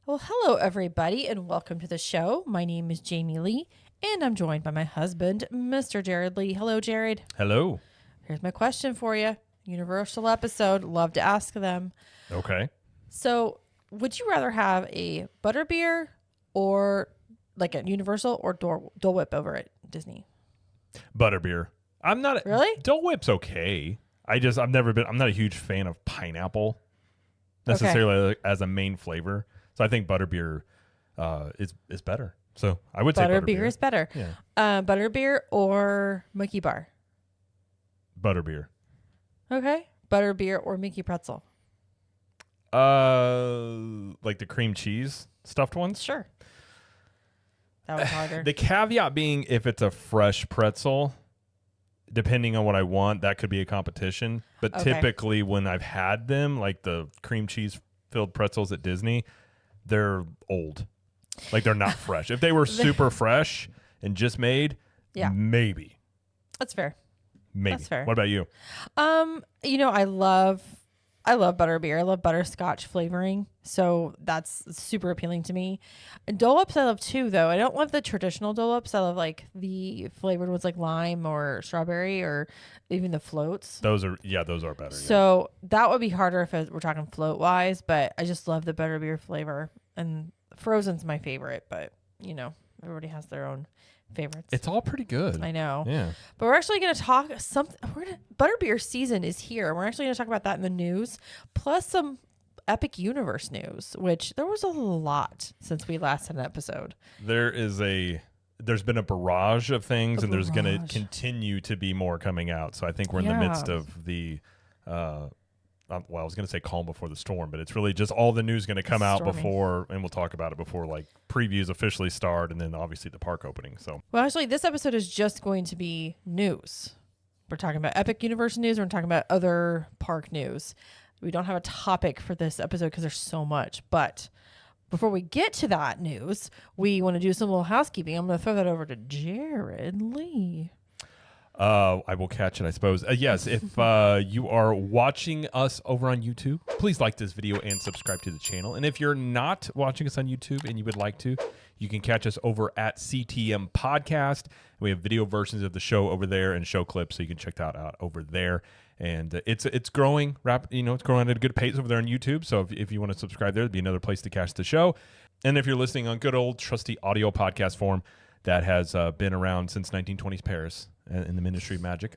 Well, hello, everybody, and welcome to the show. My name is Jamie Lee, and I'm joined by my husband, Mr. Jared Lee. Hello, Jared. Hello. Here's my question for you. Universal episode. Love to ask them. Okay. So, would you rather have a butterbeer or like a Universal or Dole Whip over at Disney? Butterbeer. I'm not Really? Dole Whip's okay. I'm not a huge fan of pineapple necessarily as a main flavor. So I think butterbeer is better. So I would say butterbeer is better. Yeah. Butterbeer or Mickey Bar? Butterbeer. Okay. Butterbeer or Mickey Pretzel? Like the cream cheese stuffed ones? Sure. That was harder. The caveat being if it's a fresh pretzel, depending on what I want, that could be a competition. But typically when I've had them, like the cream cheese filled pretzels at Disney, they're old. Like they're not fresh. If they were super fresh and just made, maybe. That's fair. Maybe. That's fair. What about you? I love butterbeer. I love butterscotch flavoring. So that's super appealing to me. And Dole Whips I love too, though. I don't love the traditional Dole Whips. I love like the flavored ones like lime or strawberry or even the floats. Those are better. So that would be harder if we're talking float wise, but I just love the butterbeer flavor. And Frozen's my favorite, but everybody has their own favorites. It's all pretty good. I know. Yeah. But we're actually going to talk butterbeer season is here. We're actually going to talk about that in the news, plus some Epic Universe news, which there was a lot since we last had an episode. There's been a barrage of things, and there's going to continue to be more coming out. So I think we're in the midst of the I was going to say calm before the storm, but it's really just all the news going to come out before, and we'll talk about it before like previews officially start, and then obviously the park opening. So, well, actually, this episode is just going to be news. We're talking about Epic Universe news. We're talking about other park news. We don't have a topic for this episode because there's so much. But before we get to that news, we want to do some little housekeeping. I'm going to throw that over to Jared Lee. I will catch it, I suppose. Yes, if you are watching us over on YouTube, please like this video and subscribe to the channel. And if you're not watching us on YouTube and you would like to, you can catch us over at CTM Podcast. We have video versions of the show over there and show clips, so you can check that out over there. And it's growing it's growing at a good pace over there on YouTube. So if you want to subscribe there, it'd be another place to catch the show. And if you're listening on good old trusty audio podcast form that has been around since 1920s Paris in the Ministry of Magic,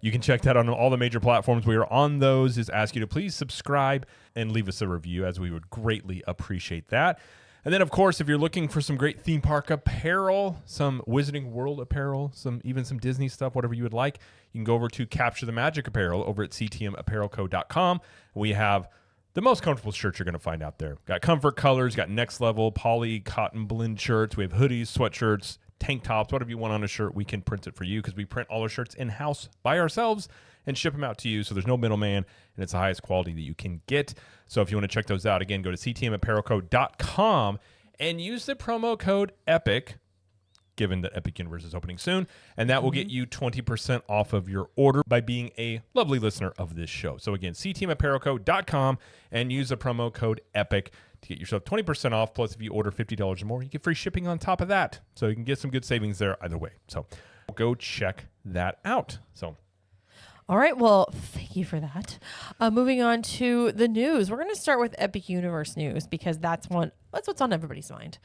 you can check that on all the major platforms. We are on those. Just ask you to please subscribe and leave us a review, as we would greatly appreciate that. And then, of course, if you're looking for some great theme park apparel, some Wizarding World apparel, even some Disney stuff, whatever you would like, you can go over to Capture the Magic apparel over at ctmapparelco.com. We have the most comfortable shirts you're going to find out there. Got comfort colors, got next level poly cotton blend shirts. We have hoodies, sweatshirts, tank tops, whatever you want on a shirt, we can print it for you because we print all our shirts in-house by ourselves and ship them out to you. So there's no middleman, and it's the highest quality that you can get. So if you want to check those out, again, go to ctmapparelco.com and use the promo code EPIC, given that Epic Universe is opening soon, and that will get you 20% off of your order by being a lovely listener of this show. So again, ctmapparelco.com and use the promo code EPIC to get yourself 20% off. Plus, if you order $50 or more, you get free shipping on top of that. So you can get some good savings there either way. So go check that out. So. All right. Well, thank you for that. Moving on to the news. We're going to start with Epic Universe news because that's what's on everybody's mind.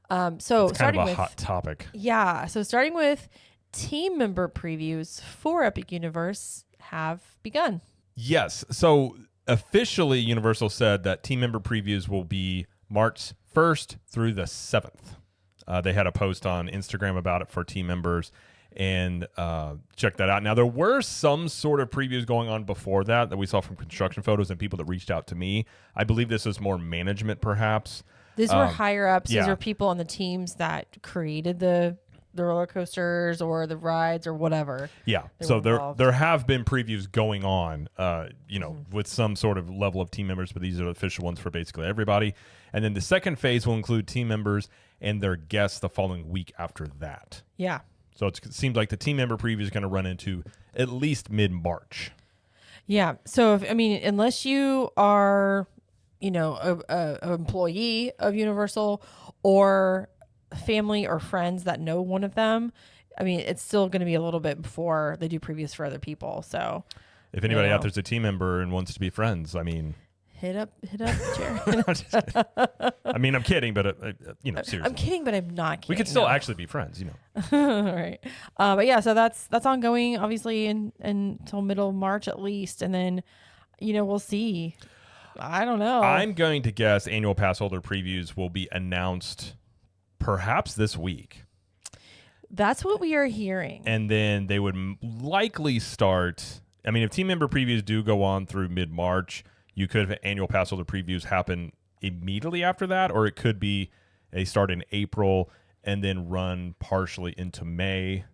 So it's kind of a hot topic. Yeah. So starting with team member previews for Epic Universe have begun. Yes. So officially, Universal said that team member previews will be March 1st through the 7th. They had a post on Instagram about it for team members. And check that out. Now, there were some sort of previews going on before that we saw from construction photos and people that reached out to me. I believe this is more management, perhaps. These were higher ups. Yeah. These are people on the teams that created the roller coasters or the rides or whatever. Yeah. So there have been previews going on, with some sort of level of team members, but these are the official ones for basically everybody. And then the second phase will include team members and their guests the following week after that. Yeah. So it seems like the team member preview is going to run into at least mid-March. Yeah. So, unless you are, a employee of Universal or family or friends that know one of them, I mean, it's still going to be a little bit before they do previews for other people. So if anybody out there's a team member and wants to be friends, I mean, hit up, Jared. I mean, I'm kidding, but seriously, I'm kidding, but I'm not kidding. We could still actually be friends, All right. But yeah, so that's ongoing, obviously, until middle of March at least, and then we'll see. I don't know. I'm going to guess annual pass holder previews will be announced perhaps this week. That's what we are hearing. And then they would likely start. I mean, if team member previews do go on through mid-March, you could have annual pass holder previews happen immediately after that, or it could be a start in April and then run partially into May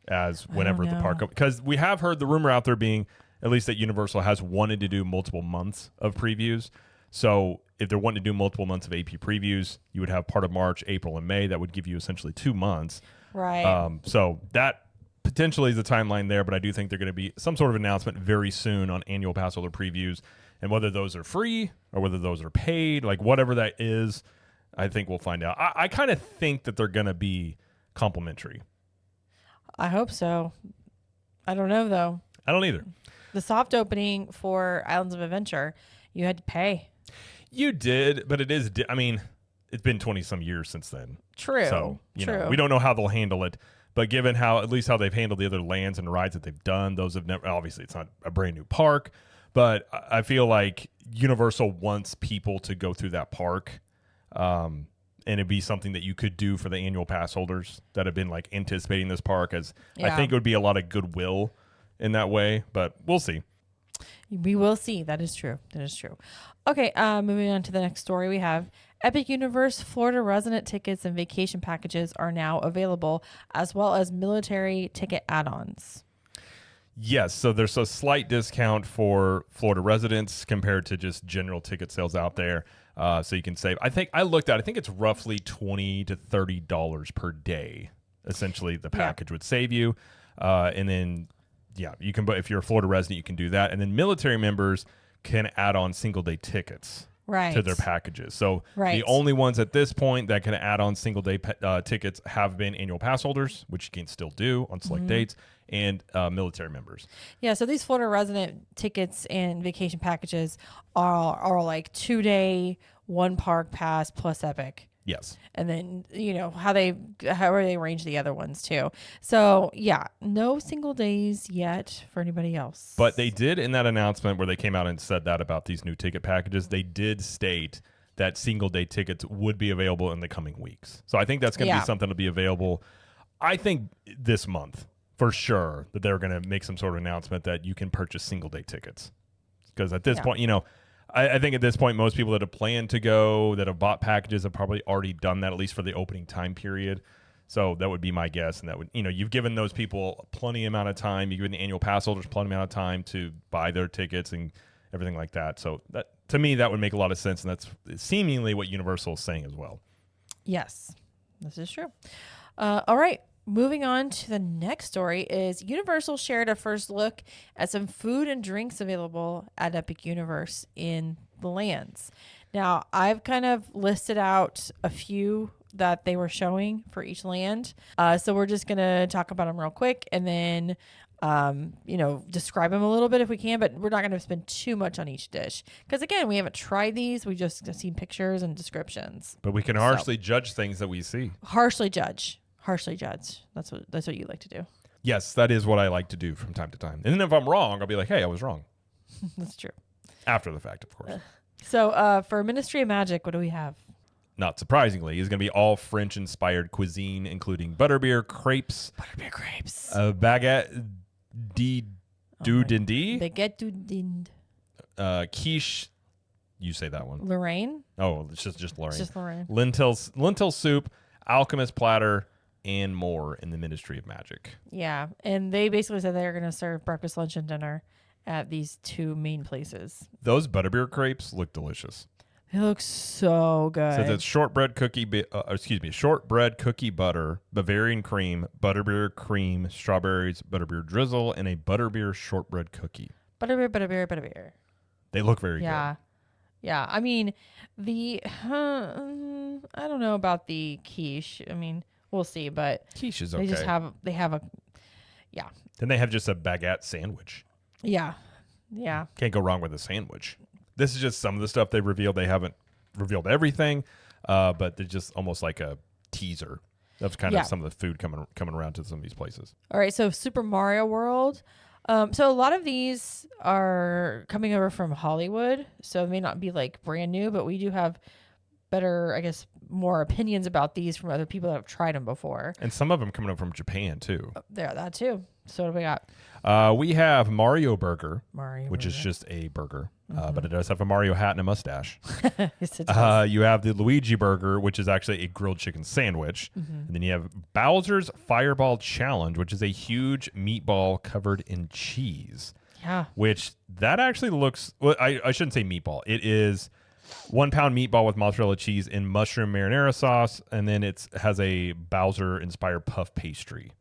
as whenever the park. Because we have heard the rumor out there being, at least that Universal has wanted to do multiple months of previews. So if they're wanting to do multiple months of AP previews, you would have part of March, April, and May. That would give you essentially 2 months. Right. So that potentially is the timeline there, but I do think they're going to be some sort of announcement very soon on annual pass holder previews. And whether those are free or whether those are paid, like whatever that is, I think we'll find out. I kind of think that they're going to be complimentary. I hope so. I don't know, though. I don't either. The soft opening for Islands of Adventure, you had to pay. You did, but it is, I mean, it's been 20-some years since then. True. So, you know, we don't know how they'll handle it. But given how, at least how they've handled the other lands and rides that they've done, those have never, obviously it's not a brand new park, but I feel like Universal wants people to go through that park. And it'd be something that you could do for the annual pass holders that have been like anticipating this park, as I think it would be a lot of goodwill in that way, but we'll see. We will see. That is true. That is true. Okay, moving on to the next story we have. Epic Universe Florida resident tickets and vacation packages are now available, as well as military ticket add-ons. Yes, so there's a slight discount for Florida residents compared to just general ticket sales out there. So you can save. I think it's roughly $20 to $30 per day. Essentially, the package would save you, and then you can. But if you're a Florida resident, you can do that, and then military members can add on single day tickets to their packages. So the only ones at this point that can add on single day tickets have been annual pass holders, which you can still do on select dates, and military members. Yeah, so these Florida resident tickets and vacation packages are like 2-day, 1 park pass plus Epic. Yes. And then, how they arrange the other ones too. So, no single days yet for anybody else. But they did, in that announcement where they came out and said that about these new ticket packages, they did state that single day tickets would be available in the coming weeks. So I think that's going to be something to be available, I think, this month for sure, that they're going to make some sort of announcement that you can purchase single day tickets. Because at this point, I think at this point, most people that have planned to go, that have bought packages, have probably already done that, at least for the opening time period. So that would be my guess. And that would, you've given those people plenty amount of time. You've given the annual pass holders plenty amount of time to buy their tickets and everything like that. So that, to me, that would make a lot of sense. And that's seemingly what Universal is saying as well. Yes, this is true. All right. Moving on to the next story is Universal shared a first look at some food and drinks available at Epic Universe in the lands. Now, I've kind of listed out a few that they were showing for each land. So we're just going to talk about them real quick and then, describe them a little bit if we can, but we're not going to spend too much on each dish. Because again, we haven't tried these. We just seen pictures and descriptions. But we can harshly judge things that we see. Harshly judge. That's what you like to do. Yes, that is what I like to do from time to time. And then if I'm wrong, I'll be like, hey, I was wrong. That's true. After the fact, of course. So for Ministry of Magic, what do we have? Not surprisingly, it's going to be all French-inspired cuisine, including butterbeer crepes. Baguette de dindin. Baguette du dind. Quiche. You say that one. Lorraine? Oh, it's just Lorraine. It's just Lorraine. Lentil soup, alchemist platter, and more in the Ministry of Magic. Yeah, and they basically said they're going to serve breakfast, lunch, and dinner at these 2 main places. Those butterbeer crepes look delicious. They look so good. So it's shortbread cookie butter, Bavarian cream, butterbeer cream, strawberries, butterbeer drizzle, and a butterbeer shortbread cookie. Butterbeer. They look very good. Yeah. Yeah, I mean, I don't know about the quiche. I mean, we'll see, but Quiche is they okay. just have a, yeah, Then they have just a baguette sandwich. yeah, yeah, Can't go wrong with a sandwich. This is just some of the stuff they revealed. They haven't revealed everything, but they're just almost like a teaser. That's kind Yeah. of some of the food coming around to some of these places. All right, so Super Mario World. So a lot of these are coming over from Hollywood, so it may not be like brand new, but we do have better, I guess, more opinions about these from other people that have tried them before. And some of them coming up from Japan too. There, that too. So what do we got? We have Mario Burger, Mario, which is Burger. just a burger, but it does have a Mario hat and a mustache. Yes, it does. You have the Luigi Burger, which is actually a grilled chicken sandwich. And then you have Bowser's Fireball Challenge, which is a huge meatball covered in cheese, Yeah. which that actually looks, well, I shouldn't say meatball. It is 1 pound meatball with mozzarella cheese and mushroom marinara sauce. And then it has a Bowser inspired puff pastry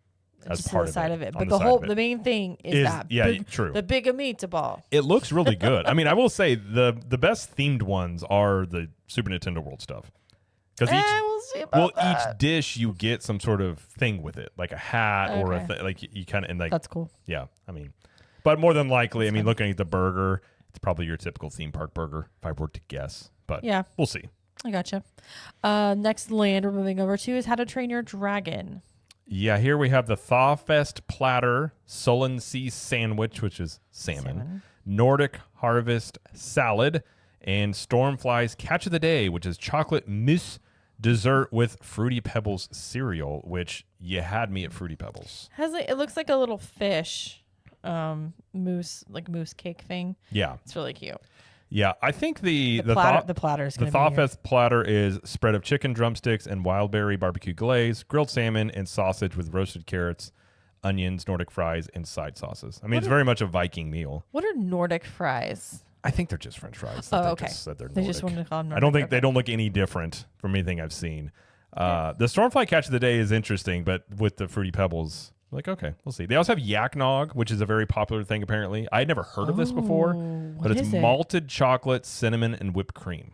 as Just part to the side of it. on But the the side whole, of it. the main thing is that true. the big meatball. It looks really good. I mean, I will say the best themed ones are the Super Nintendo World stuff. Because We'll see about that. each dish you get some sort of thing with it, like a hat or a Okay. like you kind of, and like, That's cool. yeah, I mean, but more than likely, I mean, looking at the burger, it's probably your typical theme park burger if I were to guess, but Yeah. we'll see. I gotcha. Next land we're moving over to is How to Train Your Dragon. Yeah, here we have the Thawfest Platter Sullen Sea Sandwich, which is salmon. Nordic Harvest Salad, and Stormfly's Catch of the Day, which is chocolate mousse dessert with Fruity Pebbles cereal, which you had me at Fruity Pebbles. It looks like a little fish, mousse cake thing. Yeah. It's really cute. Yeah, I think the platter is the going to be here. Thawfest platter is spread of chicken drumsticks and wild berry barbecue glaze, grilled salmon, and sausage with roasted carrots, onions, Nordic fries, and side sauces. I mean, it's very much a Viking meal. What are Nordic fries? I think they're just French fries. Oh, They okay. just said they're They Nordic. just wanted to call them I don't Nordic, think they okay. don't look any different from anything I've seen. The Stormfly Catch of the Day is interesting, but with the Fruity Pebbles, like, okay, we'll see. They also have Yak Nog, which is a very popular thing apparently. I had never heard of this before, but what it's is it? malted chocolate, cinnamon, and whipped cream.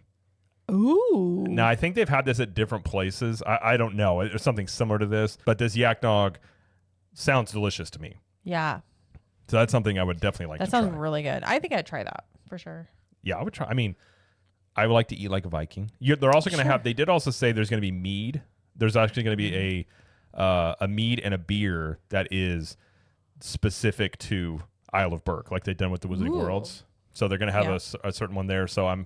Ooh. Now, I think they've had this at different places. I don't know. It's something similar to this, but this Yak Nog sounds delicious to me. Yeah. So that's something I would definitely like That to sounds try. really good. I think I'd try that for sure. Yeah, I would try. I mean, I would like to eat like a Viking. They're also going to Sure. have. They did also say there's going to be mead. There's actually going to be a mead and a beer that is specific to Isle of Berk, like they've done with the Wizarding Ooh. Worlds. So they're going to have a certain one there. So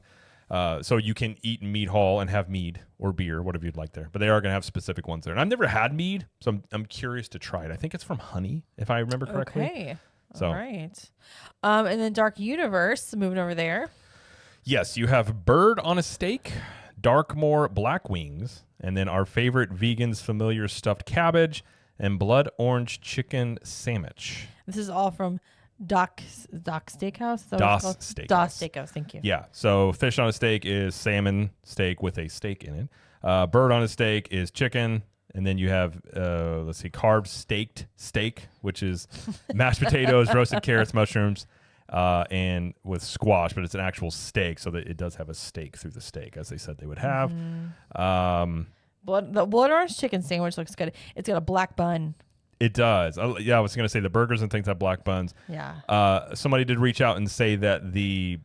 so you can eat in Mead Hall and have mead or beer, whatever you'd like there. But they are going to have specific ones there. And I've never had mead, so I'm curious to try it. I think it's from honey, if I remember correctly. Okay. So- All right. And then Dark Universe, moving over there. Yes, you have bird on a steak, Darkmoor black wings, and then our favorite vegan's familiar stuffed cabbage and blood orange chicken sandwich. This is all from Doc Steakhouse. Is that what Das it's called? Steakhouse. Das Steakhouse. Thank you. Yeah, so fish on a steak is salmon steak with a steak in it. Bird on a steak is chicken. And then you have, carved staked steak, which is mashed potatoes, roasted carrots, mushrooms, and with squash, but it's an actual steak, so that it does have a steak through the steak, as they said they would have. The blood orange chicken sandwich looks good. It's got a black bun. It does. I was going to say the burgers and things have black buns. Yeah. Somebody did reach out and say that the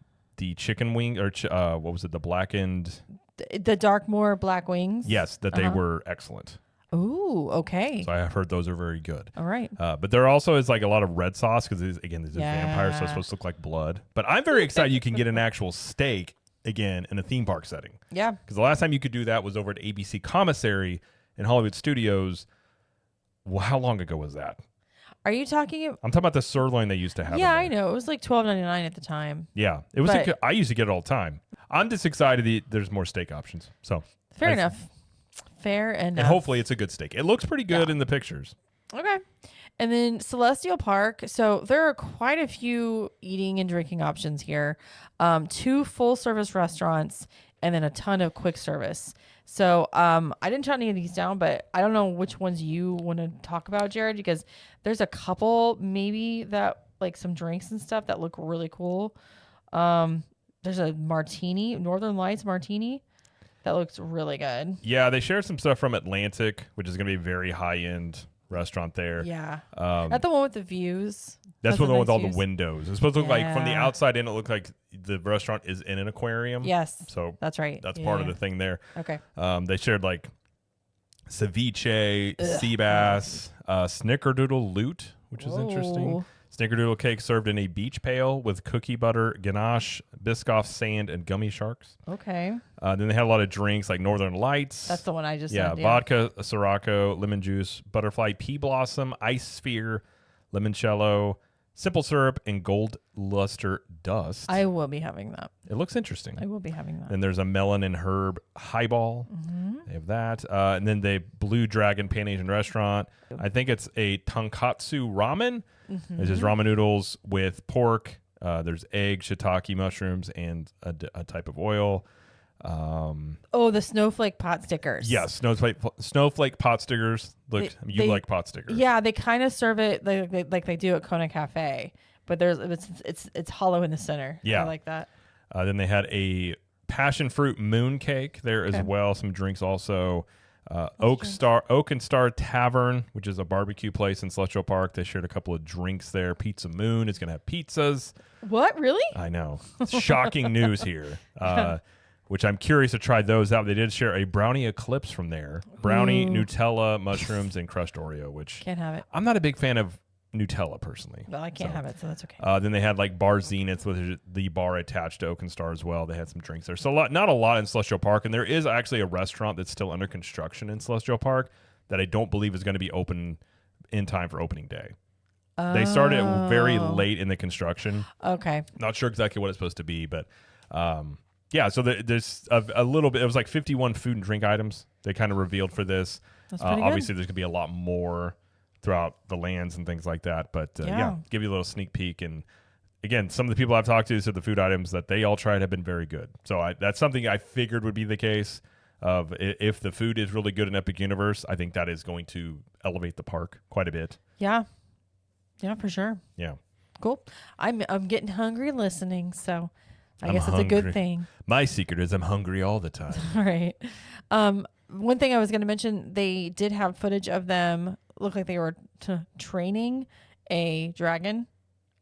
chicken wing, or what was it, the blackened? The Darkmoor black wings. Yes, that they were excellent. Ooh, okay. So I have heard those are very good. All right. But there also is like a lot of red sauce because again, these are vampires, so Yeah. it's supposed to look like blood. But I'm very excited you can get an actual steak again in a theme park setting. Yeah. Because the last time you could do that was over at ABC Commissary in Hollywood Studios. Well, how long ago was that? Are you talking? I'm talking about the sirloin they used to have. Yeah, in I there. know. It was like $12.99 at the time. Yeah, it was. But- I used to get it all the time. I'm just excited that there's more steak options. So Fair I- enough. Fair enough. And hopefully it's a good steak. It looks pretty good Yeah. in the pictures. Okay. And then Celestial Park. So there are quite a few eating and drinking options here. 2 full service restaurants and then a ton of quick service. So I didn't jot any of these down, but I don't know which ones you want to talk about, Jared, because there's a couple maybe that like some drinks and stuff that look really cool. There's a martini, Northern Lights martini. That looks really good. Yeah, they shared some stuff from Atlantic, which is going to be a very high-end restaurant there. Yeah. Not the one with the views. That's Has the one with nice all views. the windows. It's supposed to look like from the Yeah. outside in, it looked like the restaurant is in an aquarium. Yes. So That's right. that's part of Yeah. the thing there. Okay. They shared like ceviche, Ugh. sea bass, snickerdoodle loot, which is interesting. Whoa. Snickerdoodle cake served in a beach pail with cookie butter, ganache, Biscoff sand, and gummy sharks. Okay. Then they had a lot of drinks like Northern Lights. That's the one I just Yeah, said. vodka, Sirocco, lemon juice, butterfly pea blossom, ice sphere, limoncello, simple syrup, and gold luster dust. I will be having that. It looks interesting. I will be having that. Then there's a melon and herb highball. Mm-hmm. They have that. And then the Blue Dragon Pan Asian restaurant. I think it's a tonkatsu ramen. Mm-hmm. It's just ramen noodles with pork. There's egg, shiitake mushrooms, and a type of oil. Oh, the snowflake pot stickers. Yeah, snowflake pot stickers. Look, you like pot stickers. Yeah, they kind of serve it like they do at Kona Cafe, but it's hollow in the center. Yeah. I like that. Then they had a passion fruit moon cake there as well. Some drinks also. Oak and Star Tavern, which is a barbecue place in Celestial Park. They shared a couple of drinks there. Pizza Moon is going to have pizzas. What, really? I know. Shocking news here. Which I'm curious to try those out. They did share a brownie eclipse from there. Brownie, Nutella, mushrooms, and crushed Oreo, which Can't have it. I'm not a big fan of Nutella personally. Well, I can't have it, so that's okay. Then they had like Bar Zenith with the bar attached to Oak and Star as well. They had some drinks there. So not a lot in Celestial Park. And there is actually a restaurant that's still under construction in Celestial Park that I don't believe is going to be open in time for opening day. They started very late in the construction. Okay. Not sure exactly what it's supposed to be, but yeah, so there's a little bit. It was like 51 food and drink items they kind of revealed for this. That's pretty good. Obviously, there's going to be a lot more throughout the lands and things like that. But yeah, give you a little sneak peek. And again, some of the people I've talked to said the food items that they all tried have been very good. So that's something I figured would be the case. Of if the food is really good in Epic Universe, I think that is going to elevate the park quite a bit. Yeah. Yeah, for sure. Yeah. Cool. I'm getting hungry listening, so I I'm guess it's a hungry. good thing. My secret is I'm hungry all the time. All right. One thing I was going to mention, they did have footage of them look like they were training a dragon.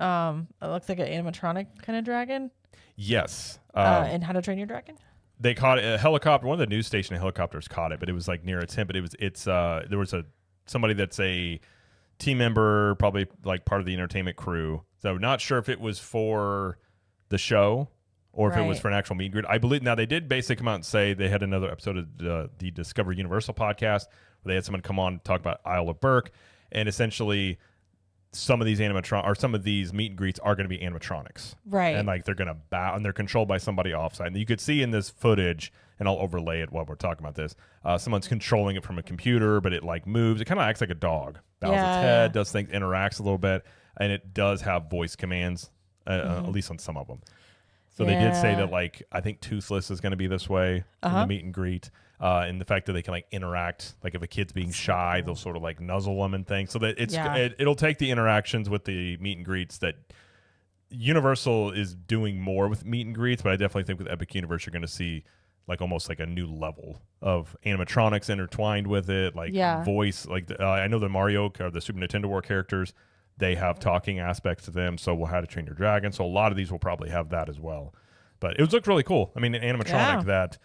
It looks like an animatronic kind of dragon. Yes. And How to Train Your Dragon. They caught a helicopter. One of the news station helicopters caught it, but it was like near its him. But there was somebody that's a team member, probably like part of the entertainment crew. So not sure if it was for the show or if it was for an actual meet and greet. I believe now they did basically come out and say they had another episode of the Discover Universal podcast where they had someone come on and talk about Isle of Burke, and essentially some of these some of these meet and greets are going to be animatronics, Right? And like they're going to bow, and they're controlled by somebody offsite. And you could see in this footage, and I'll overlay it while we're talking about this. Someone's controlling it from a computer, but it like moves. It kind of acts like a dog, bows its head, does things, interacts a little bit, and it does have voice commands, at least on some of them. So they did say that, like, I think Toothless is going to be this way in the meet and greet. And the fact that they can, like, interact, like, if a kid's being shy, they'll sort of, like, nuzzle them and things. So that it'll take the interactions with the meet and greets that Universal is doing more with meet and greets, but I definitely think with Epic Universe, you're going to see, like, almost like a new level of animatronics intertwined with it, like voice. Like, I know the Mario or the Super Nintendo War characters, they have talking aspects to them, so we'll How to Train Your Dragon. So a lot of these will probably have that as well. But it looked really cool. I mean, an animatronic that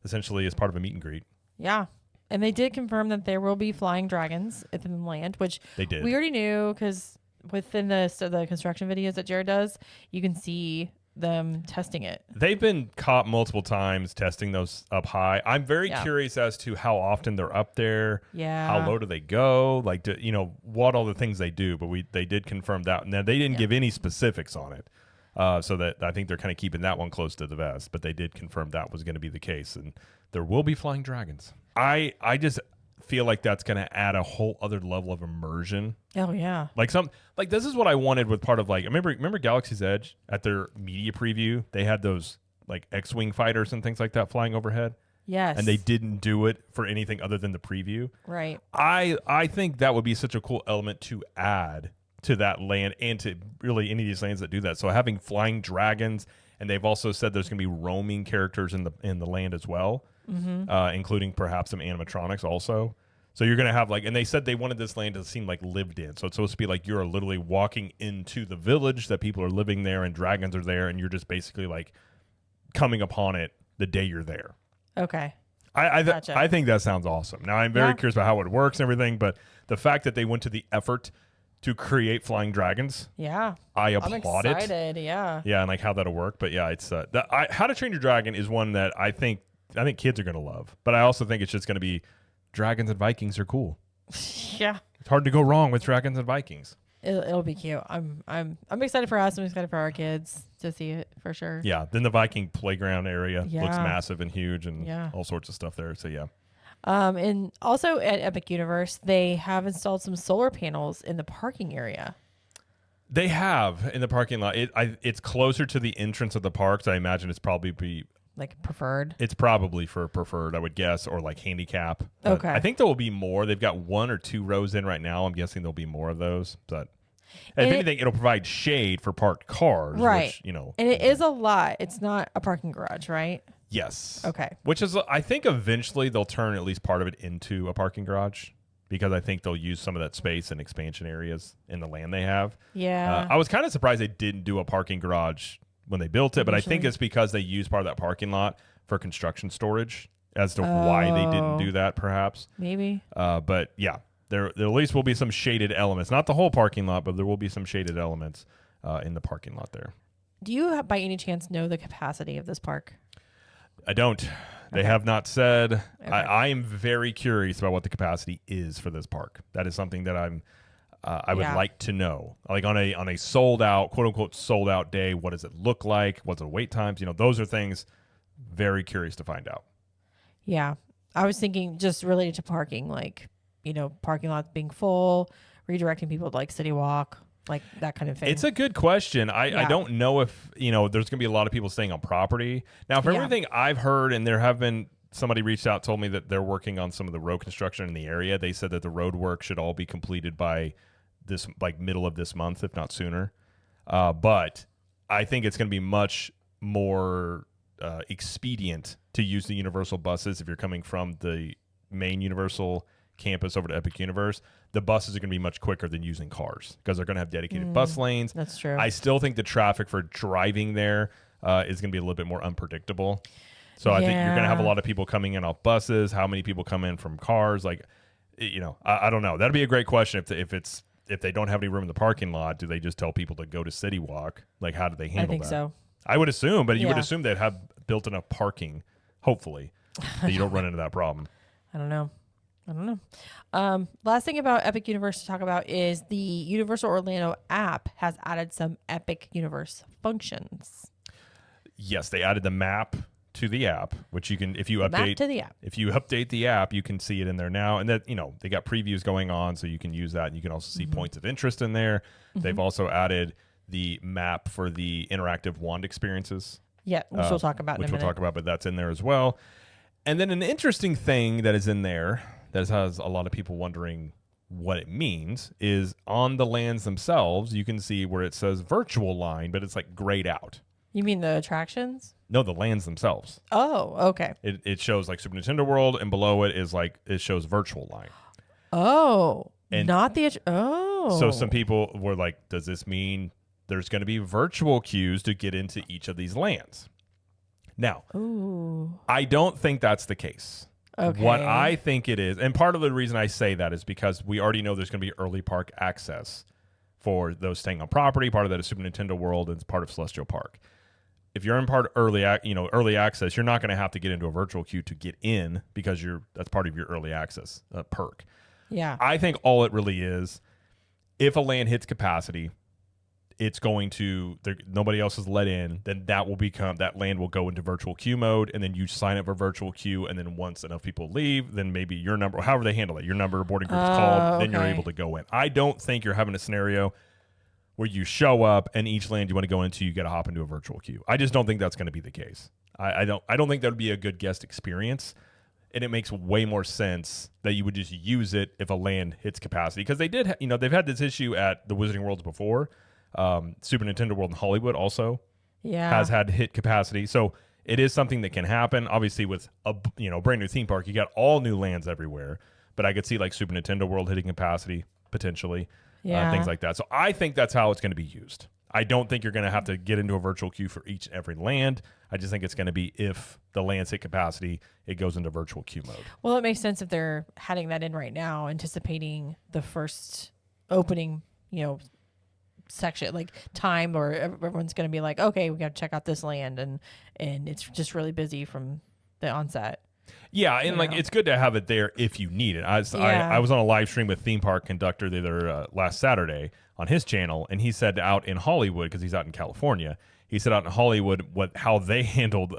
essentially is part of a meet and greet. Yeah. And they did confirm that there will be flying dragons within the land, which they did. We already knew because within the construction videos that Jared does, you can see them testing it. They've been caught multiple times testing those up high. I'm very curious as to how often they're up there. Yeah. How low do they go? Like, what all the things they do. But they did confirm that. Now, they didn't give any specifics on it. So that I think they're kind of keeping that one close to the vest. But they did confirm that was going to be the case. And there will be flying dragons. I just feel like that's going to add a whole other level of immersion. Oh yeah. Like this is what I wanted with part of like remember Galaxy's Edge at their media preview, they had those like X-Wing fighters and things like that flying overhead. Yes. And they didn't do it for anything other than the preview. Right. I think that would be such a cool element to add to that land and to really any of these lands that do that. So having flying dragons and they've also said there's going to be roaming characters in the land as well, including perhaps some animatronics also. So you're going to have like, and they said they wanted this land to seem like lived in. So it's supposed to be like you're literally walking into the village that people are living there and dragons are there, and you're just basically like coming upon it the day you're there. Okay. Gotcha. I think that sounds awesome. Now, I'm very curious about how it works and everything, but the fact that they went to the effort to create flying dragons, I applaud I'm excited, yeah. Yeah, and like how that'll work. But yeah, it's How to Train Your Dragon is one that I think kids are going to love. But I also think it's just going to be dragons and Vikings are cool. Yeah. It's hard to go wrong with dragons and Vikings. It'll be cute. I'm excited for us. I'm excited for our kids to see it for sure. Yeah. Then the Viking playground area looks massive and huge and all sorts of stuff there. So yeah. And also at Epic Universe, they have installed some solar panels in the parking area. They have in the parking lot. It's closer to the entrance of the park, so I imagine it's probably like preferred. It's probably for preferred, I would guess, or like handicap. But okay. I think there will be more. They've got 1 or 2 rows in right now. I'm guessing there'll be more of those. But if anything, it'll provide shade for parked cars. Right. Which, you know. And it is a lot. It's not a parking garage, right? Yes. Okay. Which is, I think eventually they'll turn at least part of it into a parking garage, because I think they'll use some of that space and expansion areas in the land they have. Yeah. I was kind of surprised they didn't do a parking garage when they built it, but I think it's because they used part of that parking lot for construction storage as to why they didn't do that, perhaps. Maybe. But yeah, there at least will be some shaded elements. Not the whole parking lot, but there will be some shaded elements in the parking lot there. Do you, by any chance, know the capacity of this park? I don't. They have not said. Okay. I am very curious about what the capacity is for this park. That is something that I would like to know. Like on a sold out, quote unquote, sold out day, what does it look like? What's the wait times? You know, those are things very curious to find out. Yeah. I was thinking just related to parking, like, you know, parking lots being full, redirecting people to like City Walk, like that kind of thing. It's a good question. I don't know if, you know, there's going to be a lot of people staying on property. Now, for everything I've heard, and there have been, somebody reached out, told me that they're working on some of the road construction in the area. They said that the road work should all be completed by this, like, middle of this month, if not sooner. But I think it's going to be much more expedient to use the Universal buses if you're coming from the main Universal campus over to Epic Universe. The buses are going to be much quicker than using cars because they're going to have dedicated bus lanes. That's true. I still think the traffic for driving there is going to be a little bit more unpredictable. So I think you're going to have a lot of people coming in off buses. How many people come in from cars? Like, you know, I don't know. That'd be a great question. If they don't have any room in the parking lot, do they just tell people to go to City Walk? Like, how do they handle that? I think so. I would assume, but you would assume they'd have built enough parking, hopefully, that you don't run into that problem. I don't know. Last thing about Epic Universe to talk about is the Universal Orlando app has added some Epic Universe functions. Yes, they added the map to the app, which you can, if you update the app, you can see it in there now. And that, you know, they got previews going on, so you can use that, and you can also see points of interest in there. They've also added the map for the interactive wand experiences. Yeah, which we'll talk about in a minute. Which we'll talk about, but that's in there as well. And then an interesting thing that is in there that has a lot of people wondering what it means is on the lands themselves, you can see where it says virtual line, but it's like grayed out. You mean the attractions? No, the lands themselves. Oh, okay. It shows like Super Nintendo World, and below it is like, it shows virtual line. Oh, and not the, So some people were like, does this mean there's going to be virtual queues to get into each of these lands? Now, I don't think that's the case. Okay. What I think it is, and part of the reason I say that is because we already know there's going to be early park access for those staying on property. Part of that is Super Nintendo World, and it's part of Celestial Park. If you're in part of early access, you're not going to have to get into a virtual queue to get in because that's part of your early access perk. Yeah. I think all it really is, if a land hits capacity, it's going to, nobody else is let in, then that land will go into virtual queue mode, and then you sign up for virtual queue, and then once enough people leave, then maybe your number, however they handle it, your number of boarding group is called, then you're able to go in. I don't think you're having a scenario where you show up and each land you want to go into, you got to hop into a virtual queue. I just don't think that's going to be the case. I don't think that would be a good guest experience, and it makes way more sense that you would just use it if a land hits capacity, because they've had this issue at the Wizarding Worlds before. Super Nintendo World in Hollywood also, Yeah. had hit capacity. So it is something that can happen. Obviously, with a brand new theme park, you got all new lands everywhere. But I could see like Super Nintendo World hitting capacity potentially, Yeah. things like that. So I think that's how it's going to be used. I don't think you're going to have to get into a virtual queue for each and every land. I just think it's going to be if the lands hit capacity, it goes into virtual queue mode. Well, it makes sense if they're heading that in right now, anticipating the first opening, section, like time, or everyone's going to be like, okay, we got to check out this land, and it's just really busy from the onset. Yeah, and like it's good to have it there if you need it. I was on a live stream with Theme Park Conductor there last Saturday on his channel, and he said out in Hollywood, because he's out in California, he said out in Hollywood how they handled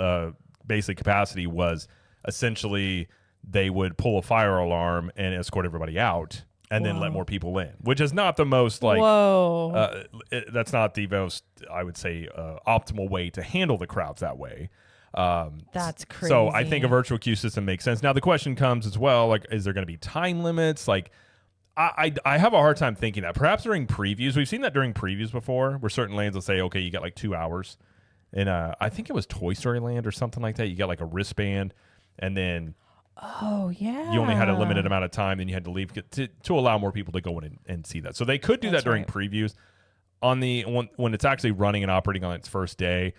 basic capacity was essentially they would pull a fire alarm and escort everybody out, and then let more people in, which is not the most like that's not the most, I would say, optimal way to handle the crowds that way. That's crazy. So I think a virtual queue system makes sense. Now the question comes as well, like, is there going to be time limits? Like, I have a hard time thinking that. Perhaps during previews, we've seen that during previews before, where certain lands will say, okay, you got like 2 hours. And I think it was Toy Story Land or something like that. You got like a wristband, and then you only had a limited amount of time, then you had to leave to allow more people to go in and see that. So they could do that during previews. On the when it's actually running and operating on its first day,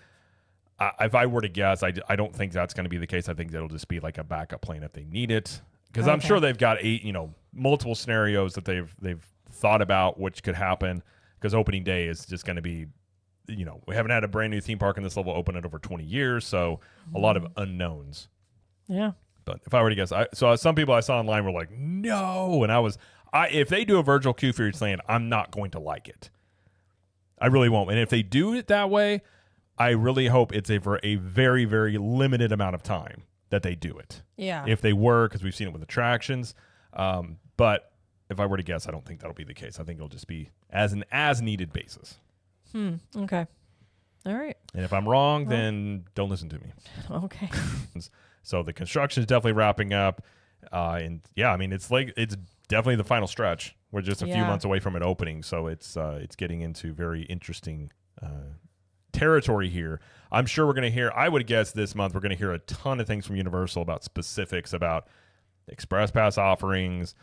if I were to guess, I don't think that's going to be the case. I think that'll just be like a backup plan if they need it, because I'm sure they've got multiple scenarios that they've thought about which could happen, because opening day is just going to be, we haven't had a brand new theme park in this level open in over 20 years, so a lot of unknowns. Yeah. But if I were to guess, so some people I saw online were like, no, and if they do a virtual queue for each land, I'm not going to like it. I really won't. And if they do it that way, I really hope it's for a very, very limited amount of time that they do it. Yeah. If they were, because we've seen it with attractions. But if I were to guess, I don't think that'll be the case. I think it'll just be as an as-needed basis. Okay. All right. And if I'm wrong, then don't listen to me. Okay. So the construction is definitely wrapping up. And yeah, I mean, it's definitely the final stretch. We're just a few months away from it opening. So it's getting into very interesting territory here. I'm sure we're going to hear, I would guess this month, we're going to hear a ton of things from Universal about specifics about Express Pass offerings,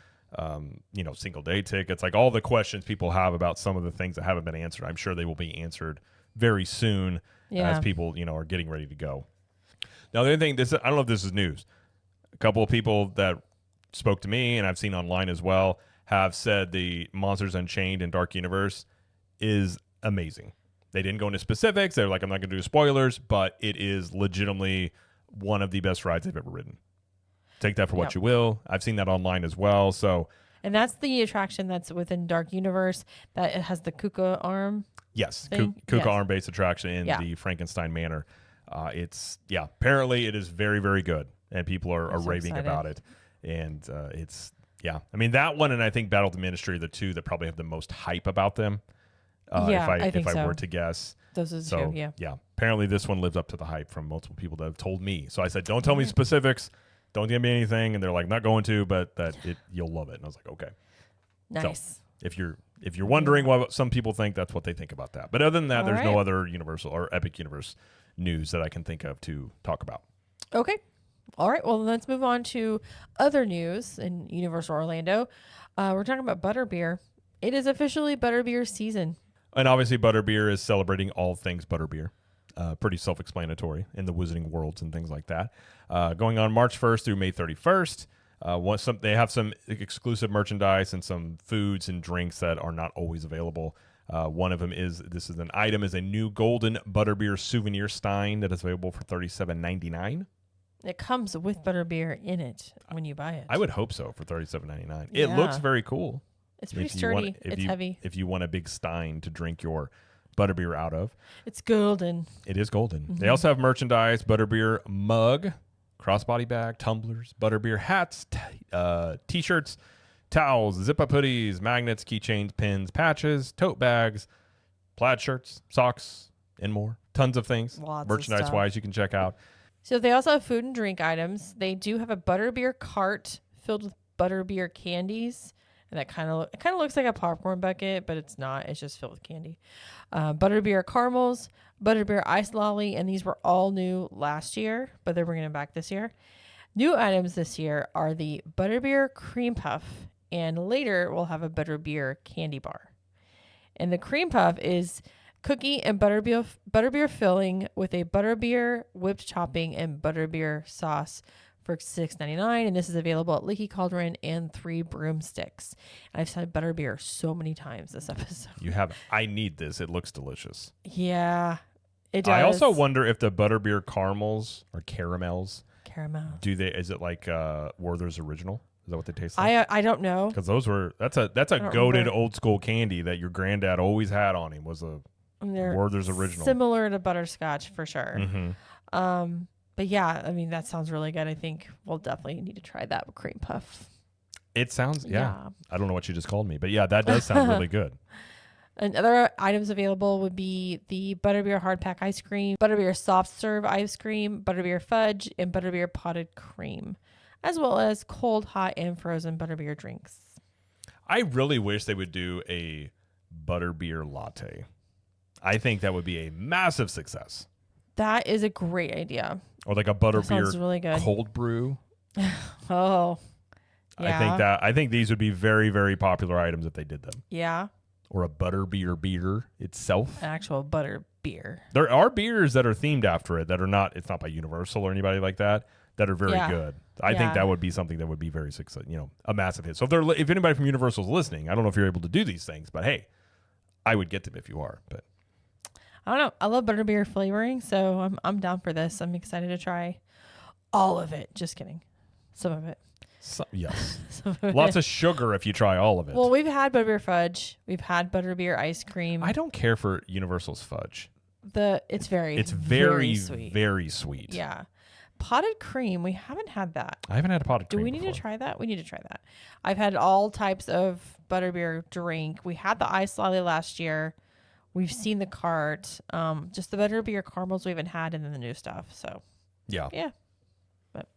single day tickets, like all the questions people have about some of the things that haven't been answered. I'm sure they will be answered very soon as people, are getting ready to go. Now, the other thing, I don't know if this is news. A couple of people that spoke to me, and I've seen online as well, have said the Monsters Unchained and Dark Universe is amazing. They didn't go into specifics. They're like, I'm not going to do spoilers, but it is legitimately one of the best rides I've ever ridden. Take that for what you will. I've seen that online as well. And that's the attraction that's within Dark Universe that it has the Kuka arm. Yes, Kuka arm-based attraction in the Frankenstein Manor. Apparently it is very, very good, and people are raving about it. And I mean, that one, and I think Battle of the Ministry are the two that probably have the most hype about them. If I were to guess. Those are the two, yeah. Apparently this one lives up to the hype from multiple people that have told me. So I said, don't tell me specifics. Don't give me anything. And they're like, not going to, but you'll love it. And I was like, okay. Nice. So if you're wondering what some people think, that's what they think about that. But other than that, there's no other Universal or Epic Universe news that I can think of to talk about. Okay. All right. Well, let's move on to other news in Universal Orlando. We're talking about Butterbeer. It is officially Butterbeer season. And obviously, Butterbeer is celebrating all things Butterbeer. Pretty self-explanatory in the Wizarding Worlds and things like that. Going on March 1st through May 31st. They have some exclusive merchandise and some foods and drinks that are not always available. One of them is a new golden Butterbeer souvenir stein that is available for $37.99. It comes with Butterbeer in it when you buy it. I would hope so for $37.99. It looks very cool. It's pretty sturdy. It's heavy. If you want a big stein to drink your Butterbeer out of. It's golden. It is golden. Mm-hmm. They also have merchandise, Butterbeer mug, crossbody bag, tumblers, Butterbeer hats, T-shirts, towels, zip-up hoodies, magnets, keychains, pins, patches, tote bags, plaid shirts, socks, and more. Tons of things. Merchandise-wise, you can check out. So they also have food and drink items. They do have a Butterbeer cart filled with Butterbeer candies. and it kind of looks like a popcorn bucket, but it's not. It's just filled with candy. Butterbeer caramels, butterbeer ice lolly, and these were all new last year, but they're bringing them back this year. New items this year are the butterbeer cream puff, and later we'll have a butterbeer candy bar. And the cream puff is cookie and butterbeer filling with a butterbeer whipped topping and butterbeer sauce for $6.99, and this is available at Leaky Cauldron and Three Broomsticks. And I've said butterbeer so many times this episode. You have. I need this. It looks delicious. Yeah, it does. I also wonder if the butterbeer caramels or caramels. Caramel. Is it like Werther's Original? Is that what they taste like? I don't know. Because that's a goated old school candy that your granddad always had on him was a Werther's Original. Similar to butterscotch for sure. Mm-hmm. But yeah, I mean, that sounds really good. I think we'll definitely need to try that with cream puff. It sounds, yeah. I don't know what you just called me, but yeah, that does sound really good. And other items available would be the butterbeer hard pack ice cream, butterbeer soft serve ice cream, butterbeer fudge, and butterbeer potted cream, as well as cold, hot, and frozen butterbeer drinks. I really wish they would do a butterbeer latte. I think that would be a massive success. That is a great idea. Or like a butterbeer really good. cold brew. Oh, yeah. I think these would be very, very popular items if they did them. Yeah. Or a butterbeer beer itself. An actual butter beer. There are beers that are themed after it that are not. It's not by Universal or anybody like that. That are very good. I think that would be something that would be very successful. A massive hit. So if anybody from Universal is listening, I don't know if you're able to do these things, but hey, I would get them if you are. But I don't know. I love butterbeer flavoring, so I'm down for this. I'm excited to try all of it. Just kidding. Some of it. Yes. Lots of sugar if you try all of it. Well, we've had butterbeer fudge. We've had butterbeer ice cream. I don't care for Universal's fudge. It's very sweet. Very sweet. Yeah. Potted cream. We haven't had that. I haven't had a potted cream. Do we need to try that? We need to try that. I've had all types of butterbeer drink. We had the ice lolly last year. We've seen the cart. Just the butterbeer caramels we haven't had, and then the new stuff. So yeah. But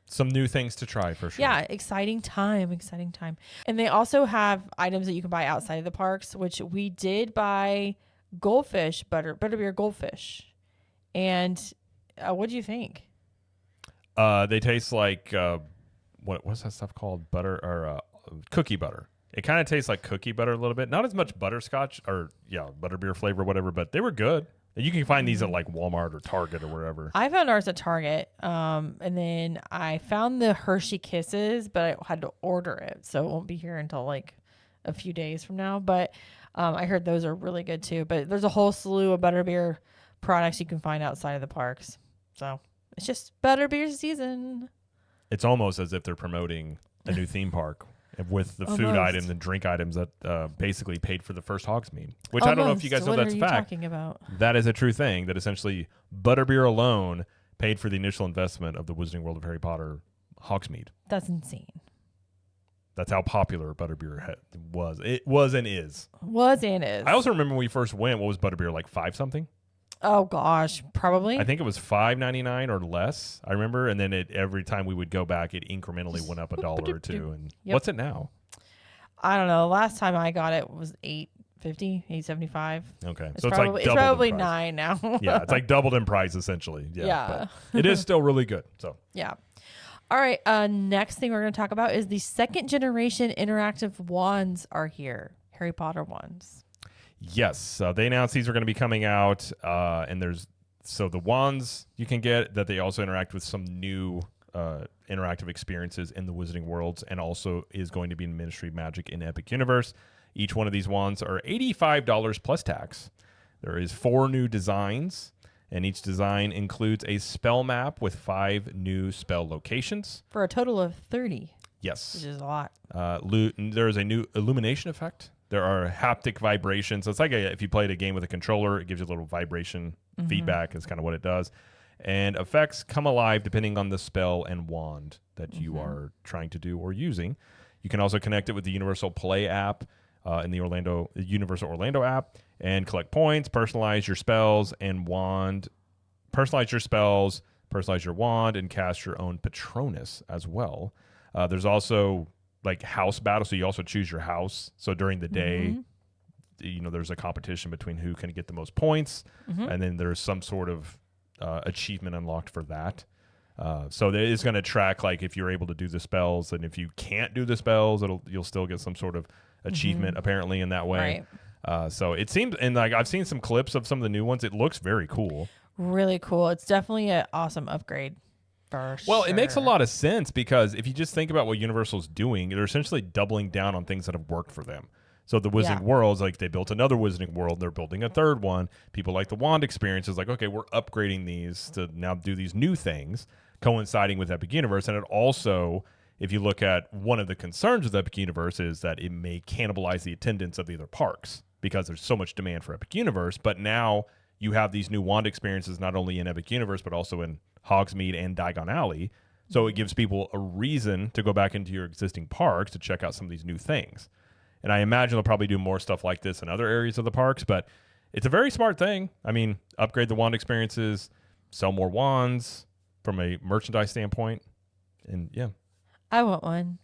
some new things to try for sure. Yeah, exciting time. And they also have items that you can buy outside of the parks, which we did buy goldfish, butterbeer goldfish. And what do you think? They taste like what's that stuff called? Butter or cookie butter. It kind of tastes like cookie butter a little bit. Not as much butterscotch or butterbeer flavor, whatever. But they were good. You can find these at like Walmart or Target or wherever. I found ours at Target, and then I found the Hershey Kisses, but I had to order it, so it won't be here until like a few days from now. But I heard those are really good too. But there's a whole slew of butterbeer products you can find outside of the parks. So it's just butterbeer season. It's almost as if they're promoting a new theme park with the food items and drink items that basically paid for the first Hogsmeade. Which I don't know if you guys know that's a fact. What are you talking about? That is a true thing, that essentially butterbeer alone paid for the initial investment of the Wizarding World of Harry Potter Hogsmeade. That's insane. That's how popular butterbeer was. It was and is. Was and is. I also remember when we first went, what was butterbeer, like $5 something? Oh gosh, probably. I think it was $5.99 or less. I remember, and then every time we would go back, it incrementally went up $1 or $2. And what's it now? I don't know. Last time I got it was $8.50, $8.75. Okay, so it's probably $9 now. Yeah, it's like doubled in price essentially. Yeah. But it is still really good. So yeah. All right. Next thing we're going to talk about is the second generation interactive wands are here. Harry Potter wands. Yes, they announced these are going to be coming out, and the wands you can get that they also interact with some new interactive experiences in the Wizarding Worlds, and also is going to be in Ministry of Magic in Epic Universe. Each one of these wands are $85 plus tax. There is 4 new designs, and each design includes a spell map with 5 new spell locations. For a total of 30. Yes. Which is a lot. There is a new illumination effect. There are haptic vibrations. So it's like if you played a game with a controller, it gives you a little vibration feedback is kind of what it does. And effects come alive depending on the spell and wand that you are trying to do or using. You can also connect it with the Universal Play app in the Universal Orlando app and collect points, personalize your spells and wand, personalize your wand, and cast your own Patronus as well. There's also like house battle. So you also choose your house. So during the day, Mm-hmm. there's a competition between who can get the most points, and then there's some sort of achievement unlocked for that. So it is going to track like if you're able to do the spells, and if you can't do the spells, you'll still get some sort of achievement apparently in that way. Right. So it seems, and like I've seen some clips of some of the new ones. It looks very cool. Really cool. It's definitely an awesome upgrade. Well, it makes a lot of sense because if you just think about what Universal's doing, they're essentially doubling down on things that have worked for them. So the Wizarding Worlds, like they built another Wizarding World, they're building a third one. People like the Wand experience is like, okay, we're upgrading these to now do these new things, coinciding with Epic Universe. And it also, if you look at one of the concerns with Epic Universe is that it may cannibalize the attendance of the other parks because there's so much demand for Epic Universe. But now you have these new Wand experiences not only in Epic Universe, but also in Hogsmeade and Diagon Alley. So it gives people a reason to go back into your existing parks to check out some of these new things. And I imagine they'll probably do more stuff like this in other areas of the parks, but it's a very smart thing. I mean, upgrade the Wand experiences, sell more wands from a merchandise standpoint. And yeah. I want one.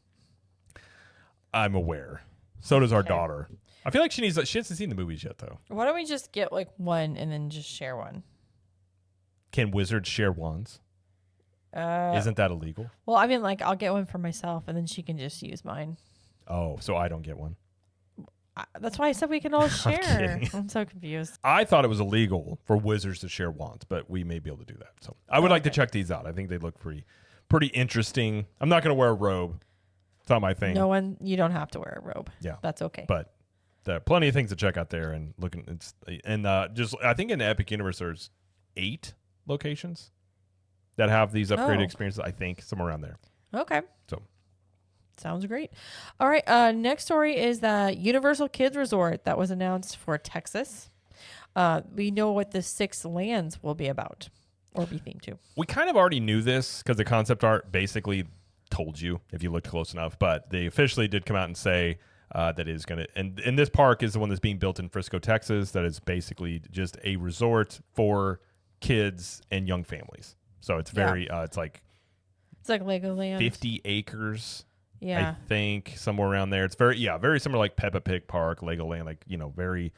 I'm aware. So does our daughter. I feel like she hasn't seen the movies yet, though. Why don't we just get like one and then just share one? Can wizards share wands? Isn't that illegal? Well, I mean, like I'll get one for myself and then she can just use mine. Oh, so I don't get one. That's why I said we can all share. I'm so confused. I thought it was illegal for wizards to share wands, but we may be able to do that. So I would like to check these out. I think they look pretty interesting. I'm not going to wear a robe. It's not my thing. No one, you don't have to wear a robe. Yeah, that's okay. But there are plenty of things to check out there and looking. Just I think in the Epic Universe there's 8 locations that have these upgraded experiences. I think somewhere around there. Okay. So. Sounds great. All right. Next story is the Universal Kids Resort that was announced for Texas. We know what the 6 lands will be about or be themed to. We kind of already knew this because the concept art basically told you if you looked close enough, but they officially did come out and say that is going to, and this park is the one that's being built in Frisco, Texas. That is basically just a resort for kids and young families. So it's very, it's like Legoland. 50 acres. Yeah. I think somewhere around there. It's very similar like Peppa Pig Park, Legoland, like, very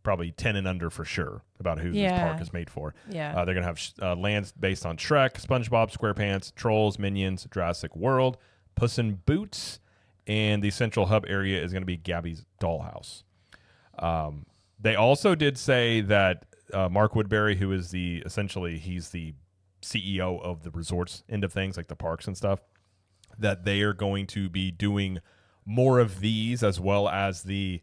probably 10 and under for sure about who this park is made for. Yeah. They're going to have lands based on Shrek, SpongeBob SquarePants, Trolls, Minions, Jurassic World, Puss in Boots, and the central hub area is going to be Gabby's Dollhouse. They also did say that Mark Woodbury, who is he's the CEO of the resorts end of things, like the parks and stuff, that they are going to be doing more of these as well as the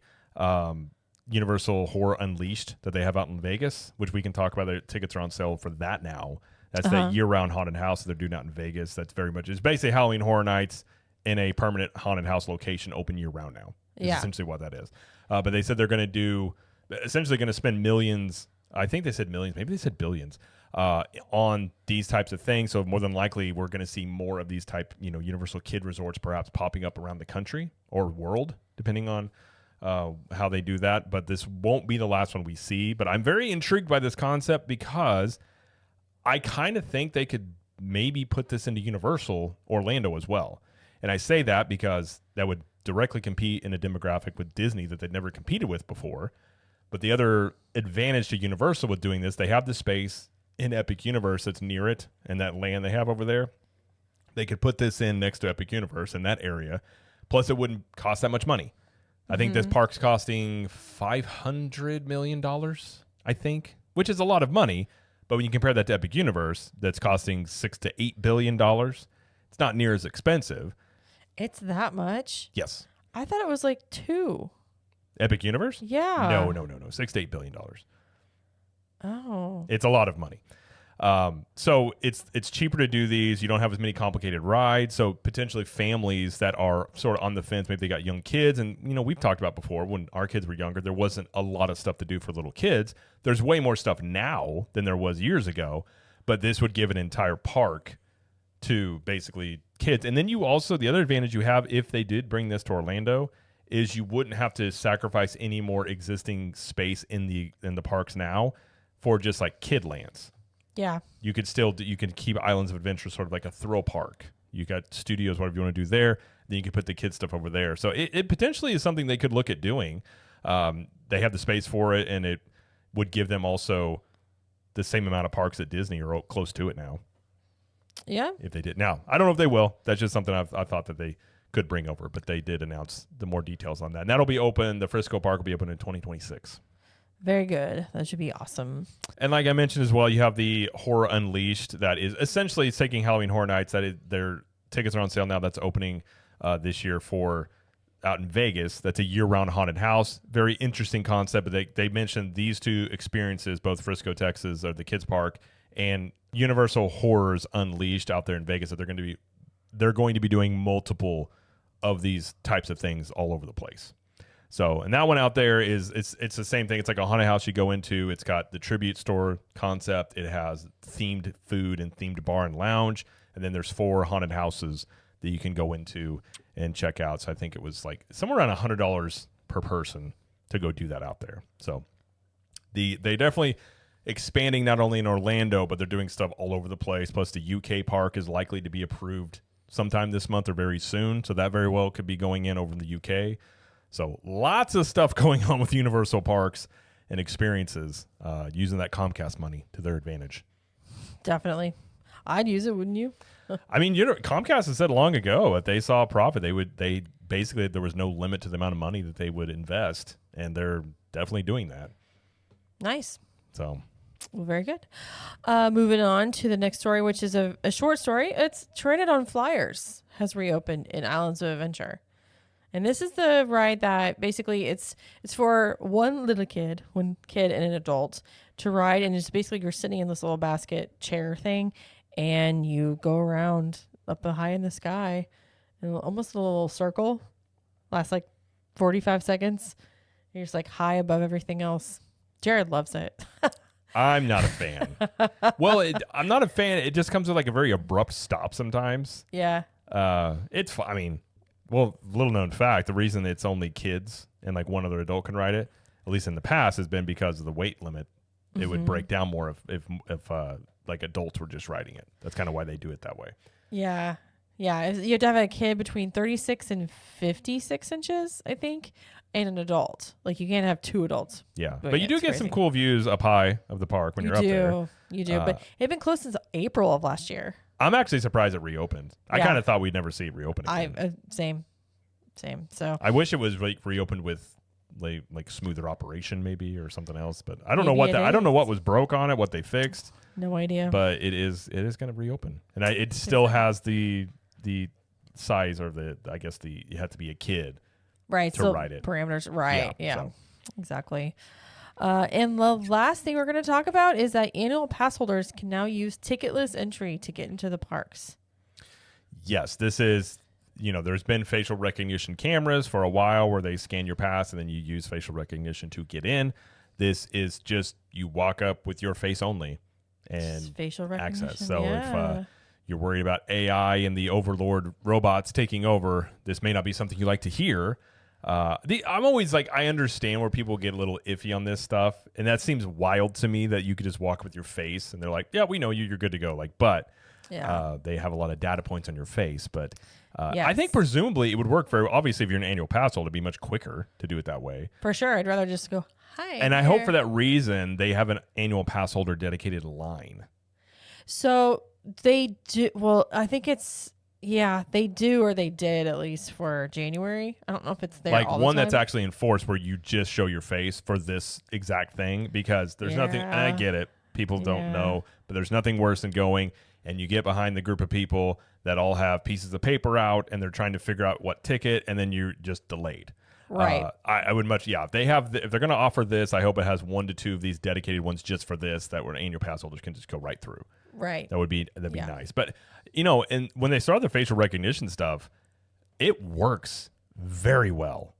Universal Horror Unleashed that they have out in Vegas, which we can talk about. The tickets are on sale for that now. That's that year-round haunted house that they're doing out in Vegas. That's very much, it's basically Halloween Horror Nights in a permanent haunted house location open year-round now. Is essentially what that is. But they said they're going to do, essentially going to spend millions. I think they said millions, maybe they said billions, on these types of things. So more than likely, we're going to see more of these type, Universal Kid Resorts perhaps popping up around the country or world, depending on how they do that. But this won't be the last one we see. But I'm very intrigued by this concept because I kind of think they could maybe put this into Universal Orlando as well. And I say that because that would directly compete in a demographic with Disney that they'd never competed with before. But the other advantage to Universal with doing this, they have the space in Epic Universe that's near it and that land they have over there. They could put this in next to Epic Universe in that area. Plus, it wouldn't cost that much money. I think this park's costing $500 million, I think, which is a lot of money. But when you compare that to Epic Universe, that's costing $6 to $8 billion, it's not near as expensive. It's that much? Yes. I thought it was like 2. Epic Universe? Yeah. No. $6 to $8 billion. Oh. It's a lot of money. So it's cheaper to do these. You don't have as many complicated rides. So potentially families that are sort of on the fence, maybe they got young kids. And, we've talked about before when our kids were younger, there wasn't a lot of stuff to do for little kids. There's way more stuff now than there was years ago. But this would give an entire park to basically kids. And then the other advantage you have if they did bring this to Orlando is you wouldn't have to sacrifice any more existing space in the parks now for just like kid lands. Yeah. You can keep Islands of Adventure sort of like a thrill park. You got studios, whatever you want to do there. then you could put the kids stuff over there. So it potentially is something they could look at doing. They have the space for it, and it would give them also the same amount of parks that Disney are close to it now. Yeah. If they did. Now, I don't know if they will. That's just something I thought that they could bring over, but they did announce the more details on that. And that'll be open. The Frisco Park will be open in 2026. Very good. That should be awesome. And like I mentioned as well, you have the Horror Unleashed. That is essentially it's taking Halloween Horror Nights. Their tickets are on sale now. That's opening this year for out in Vegas. That's a year-round haunted house. Very interesting concept. But they mentioned these two experiences, both Frisco, Texas, or the kids park, and Universal Horrors Unleashed out there in Vegas. That they're going to be doing multiple of these types of things all over the place. So, and that one out there is it's the same thing. It's like a haunted house you go into. It's got the tribute store concept. It has themed food and themed bar and lounge. And then there's 4 haunted houses that you can go into and check out. So I think it was like somewhere around $100 per person to go do that out there. So they definitely expanding not only in Orlando, but they're doing stuff all over the place. Plus the UK park is likely to be approved sometime this month or very soon. So that very well could be going in over in the UK. So lots of stuff going on with Universal Parks and experiences using that Comcast money to their advantage. Definitely. I'd use it, wouldn't you? I mean, Comcast has said long ago that they saw a profit. They basically, there was no limit to the amount of money that they would invest, and they're definitely doing that. Nice. So, well, very good. Moving on to the next story, which is a short story. It's Trinidad on Flyers has reopened in Islands of Adventure. And this is the ride that basically it's for one kid and an adult to ride. And it's basically you're sitting in this little basket chair thing and you go around up high in the sky in almost a little circle. Lasts like 45 seconds. You're just like high above everything else. Jared loves it. I'm not a fan. Well, I'm not a fan. It just comes with like a very abrupt stop sometimes. Yeah. It's I mean, well, little known fact, the reason it's only kids and like one other adult can ride it, at least in the past, has been because of the weight limit. It would break down more if like adults were just riding it. That's kind of why they do it that way. Yeah. Yeah. You have to have a kid between 36 and 56 inches, I think, and an adult. Like you can't have 2 adults. Yeah. But you do get some cool views up high of the park when you're up there. You do. But it's been closed since April of last year. I'm actually surprised it reopened. I kind of thought we'd never see it reopen again. Same. So I wish it was like reopened with like smoother operation maybe or something else. But I don't know what I don't know what was broke on it, what they fixed. No idea. But it is going to reopen, and it still has the size or you have to be a kid, right? To ride it. Parameters, right? Yeah, so. Exactly. And the last thing we're going to talk about is that annual pass holders can now use ticketless entry to get into the parks. Yes, this is, there's been facial recognition cameras for a while where they scan your pass and then you use facial recognition to get in. This is just you walk up with your face only and facial recognition access. So if you're worried about AI and the overlord robots taking over, this may not be something you like to hear. I'm always like, I understand where people get a little iffy on this stuff, and that seems wild to me that you could just walk with your face and they're like, yeah, we know you're good to go. Like, but they have a lot of data points on your face. But I think presumably it would work obviously if you're an annual pass holder, it'd be much quicker to do it that way. For sure. I'd rather just go, hi. And I hope for that reason they have an annual pass holder dedicated line. So they do. Well, I think it's, they do, or they did at least for January. I don't know if it's there like all the one time. That's actually enforced where you just show your face for this exact thing because there's nothing. And I get it. People don't know, but there's nothing worse than going and you get behind the group of people that all have pieces of paper out and they're trying to figure out what ticket and then you're just delayed. Right. I would much, if they have, if they're going to offer this, I hope it has 1 to 2 of these dedicated ones just for this that where annual pass holders can just go right through. Right. That'd be nice. But and when they started the facial recognition stuff, it works very well.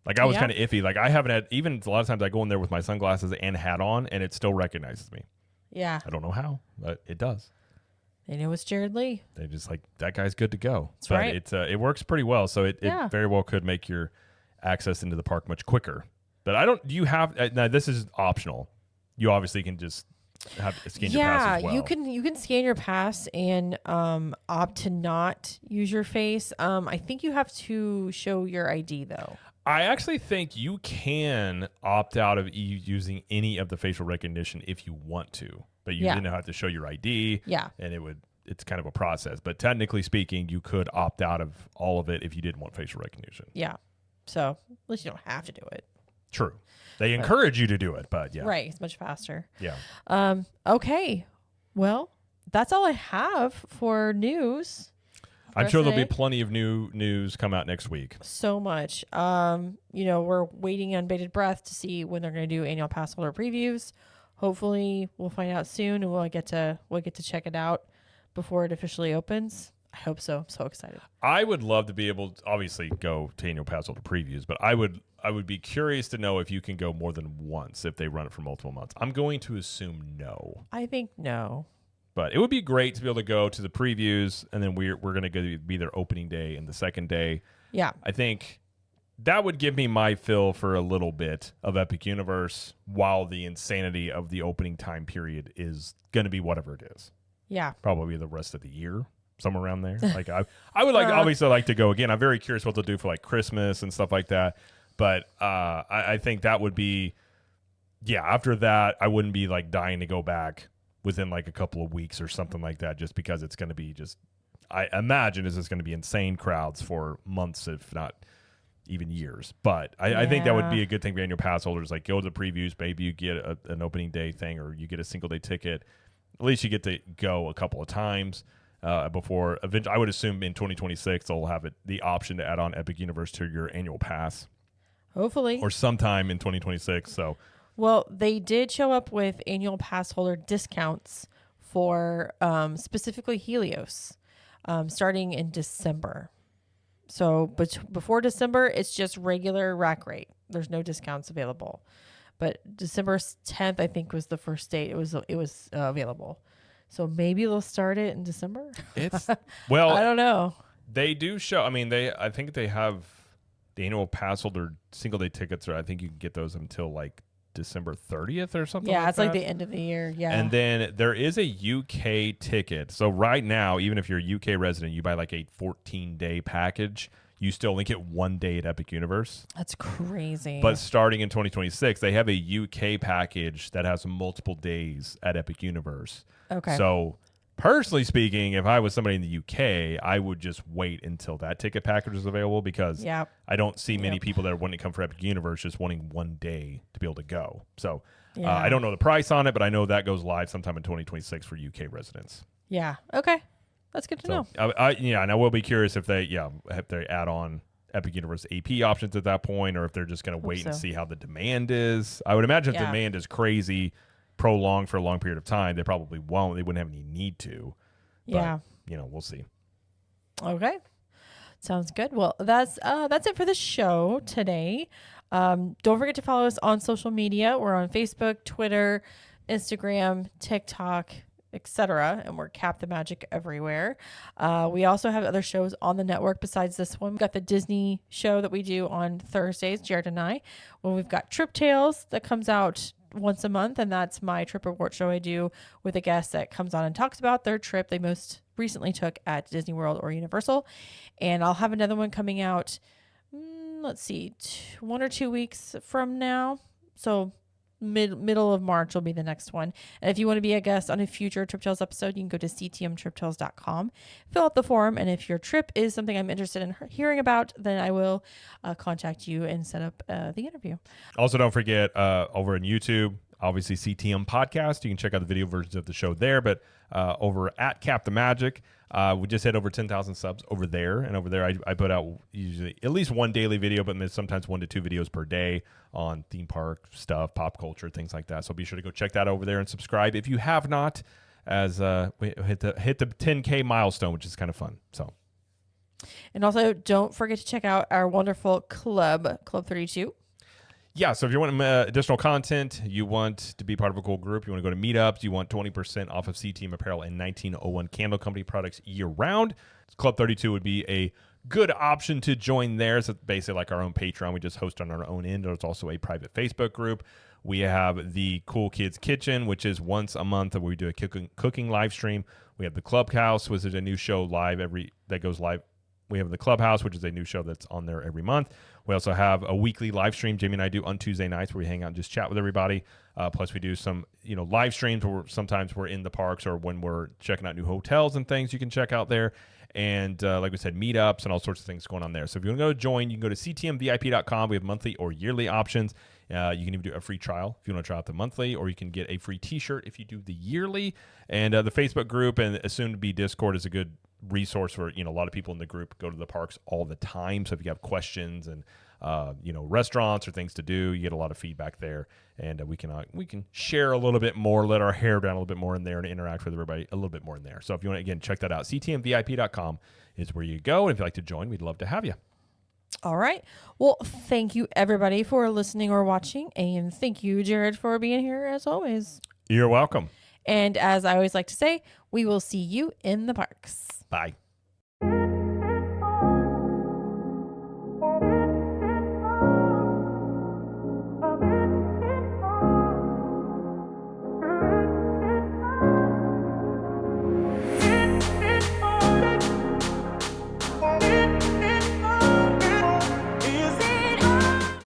Like I was kind of iffy. Like I haven't had, even a lot of times I go in there with my sunglasses and hat on and it still recognizes me. Yeah. I don't know how, but it does. They know it's Jared Lee. They just like, that guy's good to go. That's right. It works pretty well. So it very well could make your access into the park much quicker. But do you have, now this is optional. You obviously can just have scan your pass as well. you can scan your pass and opt to not use your face. I think you have to show your ID though. I actually think you can opt out of using any of the facial recognition if you want to, but you didn't have to show your ID. Yeah. And it's kind of a process, but technically speaking, you could opt out of all of it if you didn't want facial recognition. Yeah. So at least you don't have to do it. True. They encourage you to do it, but yeah. Right. It's much faster. Yeah. Okay. Well, that's all I have for news. I'm sure there'll be plenty of new news come out next week. So much. We're waiting on bated breath to see when they're going to do annual pass holder previews. Hopefully we'll find out soon and we'll get to check it out before it officially opens. I hope so. I'm so excited. I would love to be able to obviously go to annual pass holder previews, but I would be curious to know if you can go more than once if they run it for multiple months. I'm going to assume no. I think no. But it would be great to be able to go to the previews, and then we're going to be their opening day and the second day. Yeah. I think that would give me my fill for a little bit of Epic Universe while the insanity of the opening time period is going to be whatever it is. Yeah. Probably the rest of the year, somewhere around there. Like I would obviously like to go again. I'm very curious what they'll do for like Christmas and stuff like that. But I think that would be, after that, I wouldn't be like dying to go back within like a couple of weeks or something like that, just because it's going to be I imagine it's just going to be insane crowds for months, if not even years. But I think that would be a good thing for annual pass holders. Like go to the previews, maybe you get an opening day thing or you get a single day ticket. At least you get to go a couple of times before eventually. I would assume in 2026 they'll have the option to add on Epic Universe to your annual pass. Hopefully. Or sometime in 2026. So. Well, they did show up with annual pass holder discounts for specifically Helios starting in December. So before December, it's just regular rack rate. There's no discounts available. But December 10th, I think, was the first date it was available. So maybe they'll start it in December. It's well, I don't know. They do show. I mean, I think they have the annual pass holder single day tickets, or I think you can get those until like December 30th or something. Yeah, like it's that. like the end of the year. Yeah. And then there is a UK ticket. So right now, even if you're a UK resident, you buy like a 14-day package. You still only get 1 day at Epic Universe. That's crazy. But starting in 2026, they have a UK package that has multiple days at Epic Universe. Okay. So personally speaking, if I was somebody in the UK, I would just wait until that ticket package is available because I don't see many people that are wanting to come for Epic Universe just wanting 1 day to be able to go. So I don't know the price on it, but I know that goes live sometime in 2026 for UK residents. Yeah. Okay. That's good to know. And I will be curious if they add on Epic Universe AP options at that point, or if they're just going to wait and see how the demand is. I would imagine if demand is crazy, prolonged for a long period of time, they probably won't. They wouldn't have any need to. But, we'll see. Okay. Sounds good. Well, that's it for the show today. Don't forget to follow us on social media. We're on Facebook, Twitter, Instagram, TikTok, etc. And we're Cap the Magic everywhere. We also have other shows on the network besides this one. We've got the Disney show that we do on Thursdays, Jared and I. Well, we've got Trip Tales that comes out once a month, and that's my trip report show I do with a guest that comes on and talks about their trip they most recently took at Disney World or Universal. And I'll have another one coming out, 1 or 2 weeks from now. So middle of March will be the next one. And if you want to be a guest on a future Trip Tales episode, you can go to ctmtriptales.com, fill out the form, and if your trip is something I'm interested in hearing about, then I will contact you and set up the interview. Also, don't forget over on YouTube, obviously CTM podcast. You can check out the video versions of the show there, but over at Cap the Magic, we just hit over 10,000 subs over there. And over there, I put out usually at least one daily video, but sometimes 1 to 2 videos per day on theme park stuff, pop culture, things like that. So be sure to go check that over there and subscribe if you have not, as we hit the 10K milestone, which is kind of fun. So. And also, don't forget to check out our wonderful Club 32. Yeah, so if you want additional content, you want to be part of a cool group, you want to go to meetups, you want 20% off of CTM apparel and 1901 Candle Company products year-round, Club 32 would be a good option to join there. It's basically like our own Patreon. We just host on our own end. There's also a private Facebook group We have the Cool Kids Kitchen, which is once a month where we do a cooking live stream. We have the Clubhouse, which is a new show that goes live. We have the Clubhouse, which is a new show that's on there every month. We also have a weekly live stream Jamie and I do on Tuesday nights where we hang out and just chat with everybody. Plus, we do some live streams where sometimes we're in the parks or when we're checking out new hotels and things you can check out there. And like we said, meetups and all sorts of things going on there. So if you want to go join, you can go to ctmvip.com. We have monthly or yearly options. You can even do a free trial if you want to try out the monthly, or you can get a free T-shirt if you do the yearly. And the Facebook group and soon to be Discord is a good resource for a lot of people in the group go to the parks all the time. So if you have questions and restaurants or things to do, you get a lot of feedback there, and we can share a little bit more, let our hair down a little bit more in there, and interact with everybody a little bit more in there. So if you want to again check that out, ctmvip.com is where you go. And if you'd like to join, we'd love to have you. All right. Well, thank you everybody for listening or watching, and thank you, Jared, for being here as always. You're welcome. And as I always like to say, we will see you in the parks. Bye.